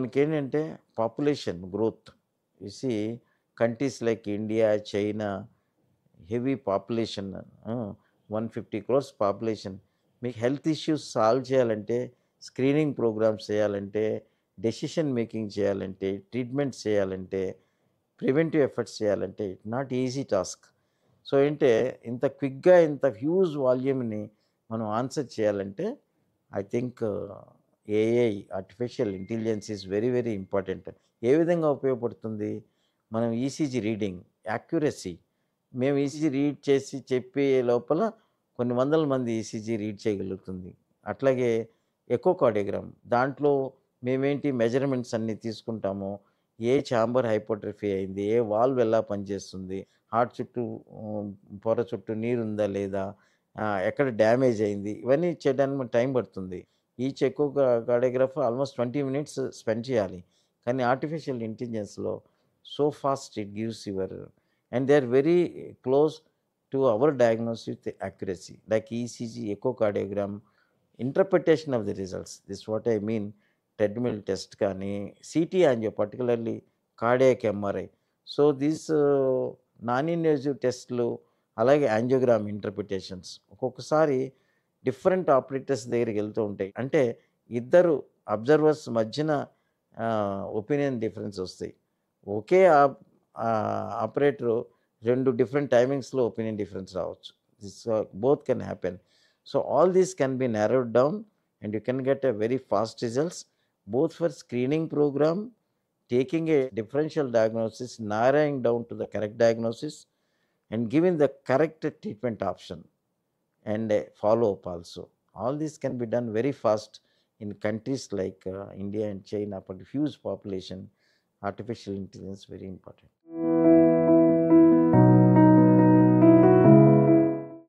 మనకేంటంటే population growth. You see countries like India, China heavy population. 150 crores population. మీకు health issues solve చేయాలంటే, screening programs చేయాలంటే, decision making చేయాలంటే, treatments చేయాలంటే, preventive efforts చేయాలంటే it not easy task. So ఏంటే ఇంత క్విక్‌గా ఇంత హ్యూజ్ వాల్యూమ్‌ని మనం ఆన్సర్ చేయాలంటే I think AI artificial intelligence is very very important. ఏ విధంగా ఉపయోగపడుతుంది? మనం ఈసీజీ రీడింగ్ యాక్యురసీ. మేము ఈసీజీ రీడ్ చేసి చెప్పే లోపల కొన్ని వందల మంది ఈసీజీ రీడ్ చేయగలుగుతుంది. అట్లాగే ఎకోకార్డియోగ్రామ్ దాంట్లో మేమేంటి మెజర్మెంట్స్ అన్నీ తీసుకుంటాము. ఏ ఛాంబర్ హైపోట్రఫీ అయింది, ఏ వాల్వ్ ఎలా పనిచేస్తుంది, హార్ట్ చుట్టూ పొర చుట్టూ నీరుందా లేదా, ఎక్కడ డ్యామేజ్ అయింది, ఇవన్నీ చేయడానికి టైం పడుతుంది. Each cardiograph almost 20 minutes spend చేయాలి. కానీ ఆర్టిఫిషియల్ ఇంటెలిజెన్స్‌లో so fast it gives your and they are very close to our diagnosis with accuracy like ECG, echocardiogram, interpretation of the results. This what I mean. Treadmill test కానీ, CT angio particularly cardiac MRI. So these non invasive టెస్ట్‌లు అలాగే angiogram interpretations ఒక్కొక్కసారి different operators దగ్గరికెళ్తూ ఉంటాయి. అంటే ఇద్దరు observers మధ్యన opinion difference ఒస్తాయి. ఒకే ఆపరేటరు 2 డిఫరెంట్ టైమింగ్స్‌లో ఒపీనియన్ డిఫరెన్స్ రావచ్చు. This both can happen. So all these can be నారోడ్ down and you can get a very fast results both for screening program, taking a differential diagnosis, narrowing down to the correct diagnosis, and giving the correct treatment option and a follow-up also. All this can be done very fast in countries like India and China, but huge population, artificial intelligence very important.